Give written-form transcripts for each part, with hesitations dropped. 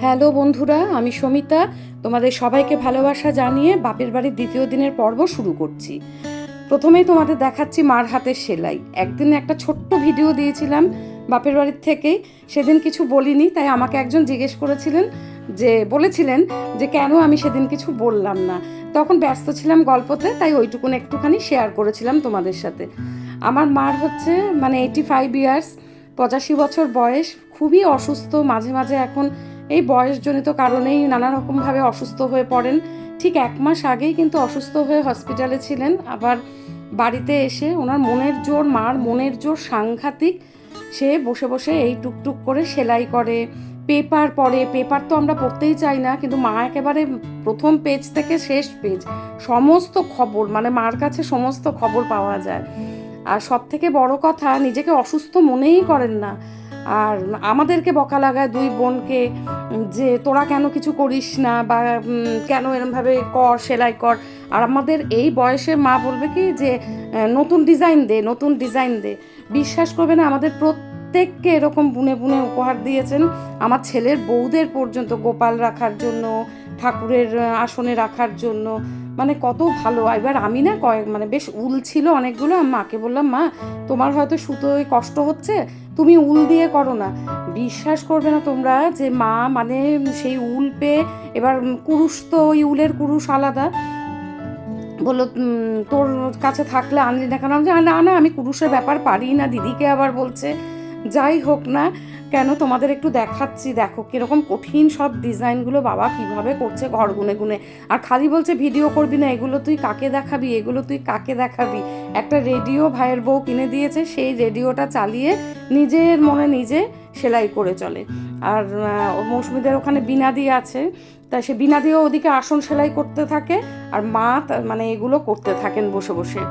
Hello বন্ধুরা, আমি সমিতা। তোমাদের সবাইকে ভালোবাসা জানিয়ে বাপের বাড়ির দ্বিতীয় দিনের পর্ব শুরু করছি। প্রথমেই তোমাদের দেখাচ্ছি মার হাতের সেলাই। একদিন একটা ছোট্ট ভিডিও দিয়েছিলাম বাপের বাড়ির থেকেই, সেদিন কিছু বলিনি, তাই আমাকে একজন জিজ্ঞেস করেছিলেন বলেছিলেন যে কেন আমি সেদিন কিছু বললাম না। তখন ব্যস্ত ছিলাম গল্পতে, তাই ওইটুকুন একটুখানি শেয়ার করেছিলাম তোমাদের সাথে। আমার মার হচ্ছে 85 ইয়ার্স, 85 বছর বয়স, খুবই অসুস্থ। মাঝে মাঝে এখন এই বয়সজনিত কারণেই নানা রকমভাবে অসুস্থ হয়ে পড়েন। ঠিক 1 মাস আগেই কিন্তু অসুস্থ হয়ে হসপিটালে ছিলেন। আবার বাড়িতে এসে ওনার মার মনের জোর সাংঘাতিক। সে বসে বসে এই টুকটুক করে সেলাই করে, পেপার পড়ে। পেপার তো আমরা পড়তেই চাই না, কিন্তু মা একেবারে প্রথম পেজ থেকে শেষ পেজ সমস্ত খবর, মার কাছে সমস্ত খবর পাওয়া যায়। আর সব থেকে বড় কথা, নিজেকে অসুস্থ মনেই করেন না। আর আমাদেরকে বকা লাগায় দুই বোনকে, যে তোরা কেন কিছু করিস না, বা কেন এরমভাবে কর, সেলাই কর। আর আমাদের এই বয়সে মা বলবে কি যে নতুন ডিজাইন দে, নতুন ডিজাইন দে। বিশ্বাস করবে না, আমাদের প্রত্যেককে এরকম বুনে বুনে উপহার দিয়েছেন। আমার ছেলের বউদের পর্যন্ত গোপাল রাখার জন্য, ঠাকুরের আসনে রাখার জন্য, কত ভালো। এবার আমি না বেশ উল ছিল অনেকগুলো, মাকে বললাম, মা তোমার হয়তো সুতোয় কষ্ট হচ্ছে, তুমি উল দিয়ে করো না। বিশ্বাস করবে না তোমরা যে মা সেই উল পেয়ে, এবার কুরুশ তো ওই উলের কুরুশ আলাদা, বললো তোর কাছে থাকলে আনলি না কেন? না না, আমি কুরুশের ব্যাপার পারি না। দিদিকে আবার বলছে। যাই হোক না কেন, তোমাদের একটু দেখাচ্ছি, দেখো কিরকম কঠিন সব ডিজাইনগুলো বাবা কিভাবে করছে ঘর গুনে গুনে। আর খালি বলছে ভিডিও করবি না, এগুলো তুই কাকে দেখাবি, এগুলো তুই কাকে দেখাবি। একটা রেডিও ভাইয়ের বউ কিনে দিয়েছে, সেই রেডিওটা চালিয়ে নিজের মনে নিজে সেলাই করে চলে। আর মৌসুমীদের ওখানে বিনাদি আছে, তাই সে বিনাদিও ওদিকে আসন সেলাই করতে থাকে, আর মা এগুলো করতে থাকেন বসে বসে।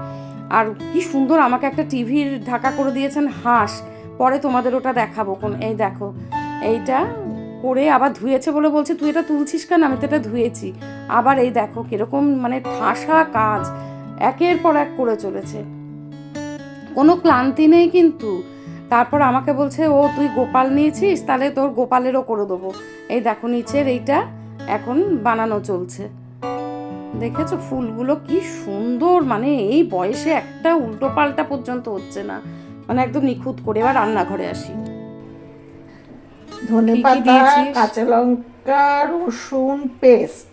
আর কি সুন্দর আমাকে একটা টিভির ঢাকা করে দিয়েছেন হাঁস, পরে তোমাদের ওটা দেখাবো। এই দেখো, এইটা করে আবার ধুয়েছে বলে বলছে তুই এটা তুলছিস কেন, আমি তো এটা ধুয়েছি। আবার এই দেখো কিরকম ঠাসা কাজ একের পর এক করে চলেছে, কোনো ক্লান্তি নেই কিন্তু। তারপর আমাকে বলছে, ও তুই গোপাল নিয়েছিস, তাহলে তোর গোপালেরও করে দেবো। এই দেখো নিচের এইটা এখন বানানো চলছে, দেখেছো ফুলগুলো কি সুন্দর। এই বয়সে একটা উল্টো পাল্টা পর্যন্ত হচ্ছে না, একদম নিখুঁত করে। এবার রান্নাঘরে আসি। ধনেপাতা, কাঁচা লঙ্কা, রসুন পেস্ট,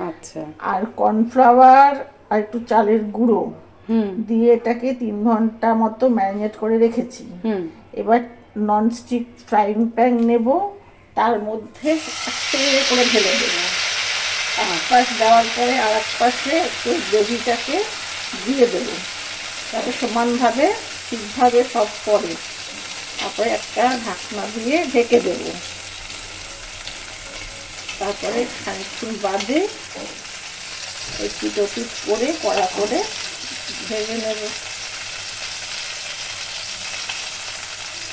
আচ্ছা, আর কর্নফ্লাওয়ার আর একটু চালের গুঁড়ো দিয়ে এটাকে 3 ঘন্টা মতো ম্যারিনেট করে রেখেছি। এবার ননস্টিক ফ্রাইং প্যান নেব, তার মধ্যে তেল করে ঢেলে দেবো। এক পাশ দেওয়ার পরে আর এক পাশে একটু গ্রেভিটাকে দিয়ে দেবো, যাতে সমানভাবে ঠিকভাবে সব পড়ে। তারপরে একটা ঢাকনা দিয়ে ঢেকে দেবো। তারপরে খানিকক্ষণ বাদে ওই পিট করে কড়া করে ভেজে নেব।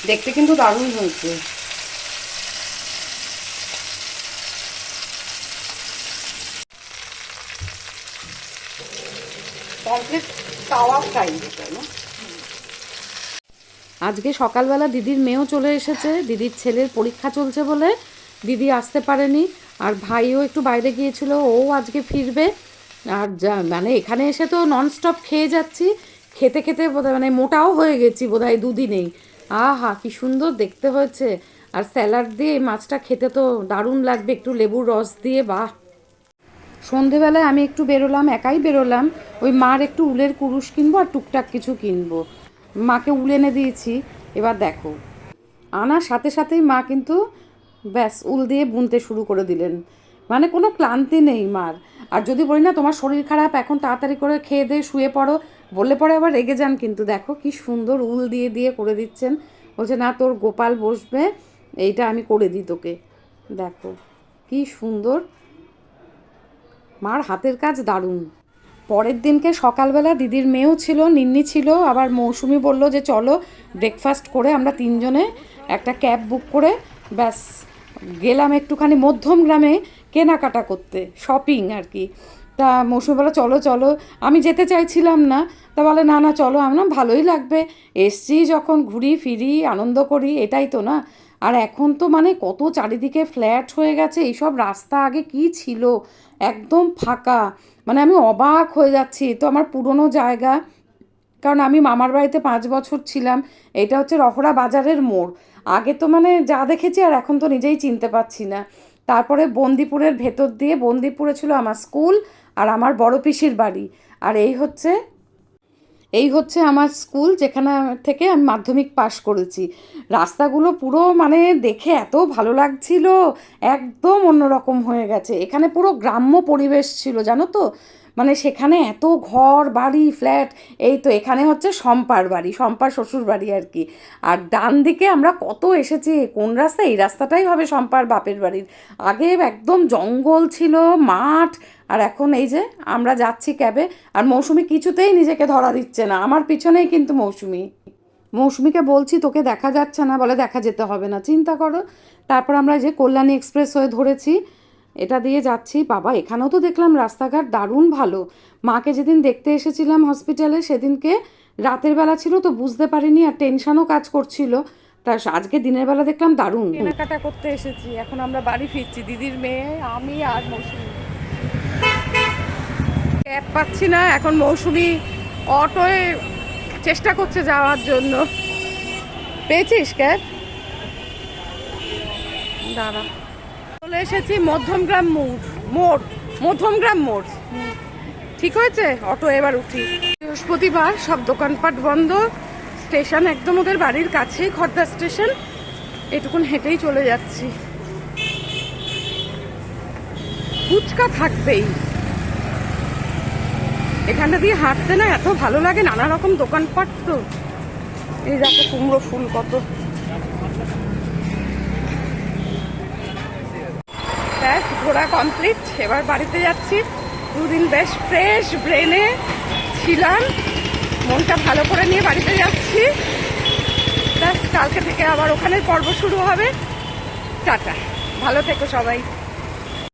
দেখতে কিন্তু দারুণ হয়েছে। আজকে সকালবেলা দিদির মেয়েও চলে এসেছে, দিদির ছেলের পরীক্ষা চলছে বলে দিদি আসতে পারেনি। আর ভাইও একটু বাইরে গিয়েছিল, ও আজকে ফিরবে। আর এখানে এসে তো ননস্টপ খেয়ে যাচ্ছি, খেতে খেতে বোধহয় মোটাও হয়ে গেছি বোধহয় দুদিনেই। আহা কি সুন্দর দেখতে হয়েছে। আর স্যালাড দিয়ে এই মাছটা খেতে তো দারুণ লাগবে, একটু লেবুর রস দিয়ে, বাহ। সন্ধেবেলায় আমি একটু বেরোলাম, একাই বেরোলাম। ওই মার একটু উলের কুরুশ কিনবো আর টুকটাক কিছু কিনবো। মাকে উল এনে দিয়েছি। এবার দেখো, আনার সাথে সাথেই মা কিন্তু ব্যাস উল দিয়ে বুনতে শুরু করে দিলেন। কোনো ক্লান্তি নেই মার। আর যদি বলি না তোমার শরীর খারাপ, এখন তাড়াতাড়ি করে খেয়ে দিয়ে শুয়ে পড়ো, বললে পরে আবার রেগে যান। কিন্তু দেখো কি সুন্দর উল দিয়ে দিয়ে করে দিচ্ছেন। বলছে না তোর গোপাল বসবে, এইটা আমি করে দিই তোকে। দেখো কি সুন্দর, মার হাতের কাজ দারুণ। পরের দিনকে সকালবেলা দিদির মেয়েও ছিল, নিন্নি ছিল, আবার মৌসুমি বলল যে চলো ব্রেকফাস্ট করে আমরা তিনজনে একটা ক্যাব বুক করে ব্যাস গেলাম একটুখানি মধ্যম গ্রামে কেনাকাটা করতে, শপিং আর কি। তা মৌসুমি বলো চলো চলো, আমি যেতে চাইছিলাম না, তা বলে না না চলো। আমরা ভালোই লাগবে, এসছি যখন ঘুরি ফিরি আনন্দ করি, এটাই তো না। আর এখন তো মানে কত চারিদিকে ফ্ল্যাট হয়ে গেছে, এইসব রাস্তা আগে কি ছিল, একদম ফাঁকা, মানে আমি অবাক হয়ে যাচ্ছি। তো আমার পুরনো জায়গা, কারণ আমি মামার বাড়িতে 5 বছর ছিলাম। এটা হচ্ছে রহরা বাজারের মোড়। আগে তো মানে যা দেখেছি আর এখন তো নিজেই চিনতে পারছি না। তারপরে বন্দিপুরের ভেতর দিয়ে, বন্দিপুরে ছিল আমার স্কুল আর আমার বড় পিসির বাড়ি। আর এই হচ্ছে আমার স্কুল, যেখানে থেকে আমি মাধ্যমিক পাশ করেছি। রাস্তাগুলো পুরো মানে দেখে এত ভালো লাগছিল, একদম অন্যরকম হয়ে গেছে। এখানে পুরো গ্রাম্য পরিবেশ ছিল জানো তো, মানে সেখানে এত ঘর বাড়ি ফ্ল্যাট। এই তো এখানে হচ্ছে শম্পার বাড়ি, শম্পার শ্বশুর বাড়ি আর কি। আর ডান দিকে আমরা কত এসেছি, কোন রাস্তা, এই রাস্তাটাই হবে শম্পার বাপের বাড়ির। আগে একদম জঙ্গল ছিল, মাঠ। আর এখন এই যে আমরা যাচ্ছি ক্যাবে, আর মৌসুমি কিছুতেই নিজেকে ধরা দিচ্ছে না, আমার পিছনেই কিন্তু মৌসুমিকে বলছি তোকে দেখা যাচ্ছে না, বলে দেখা যেতে হবে না, চিন্তা করো। তারপর আমরা যে কল্যাণী এক্সপ্রেস হয়ে ধরেছি, এটা দিয়ে যাচ্ছি। বাবা এখানেও তো দেখলাম রাস্তাঘাট দারুণ ভালো। মাকে যেদিন দেখতে এসেছিলাম হসপিটালে, সেদিনকে রাতের বেলা ছিল তো বুঝতে পারিনি, আর টেনশনও কাজ করছিল। তা আজকে দিনের বেলা দেখলাম দারুণ। কেনাকাটা করতে এসেছি, এখন আমরা বাড়ি ফিরছি, দিদির মেয়ে, আমি আর মৌসুমি। ক্যাব পাচ্ছি না, এখন মৌসুমি অটোয় চেষ্টা করছে যাওয়ার জন্য। পেয়েছিস ক্যাব? দাঁড়া, চলে এসেছি মধ্যমগ্রাম মোড়। ঠিক হয়েছে, অটো এবার উঠি। বৃহস্পতিবার, সব দোকানপাট বন্ধ, স্টেশন একদম ওদের বাড়ির কাছেই, খড়দা স্টেশন। এটুকুন হেঁটেই চলে যাচ্ছি। ফুচকা থাকবেই, এখানটা দিয়ে হাঁটতে না এত ভালো লাগে, নানা রকম দোকানপাট তো। এই দেখো কুমড়ো ফুল কত। ব্যাস ঘোরা কমপ্লিট, এবার বাড়িতে যাচ্ছি। 2 দিন বেশ ফ্রেশ ব্রেনে ছিলাম, মনটা ভালো করে নিয়ে বাড়িতে যাচ্ছি। ব্যাস কালকে থেকে আবার ওখানে পর্ব শুরু হবে। টাটা, ভালো থেকো সবাই।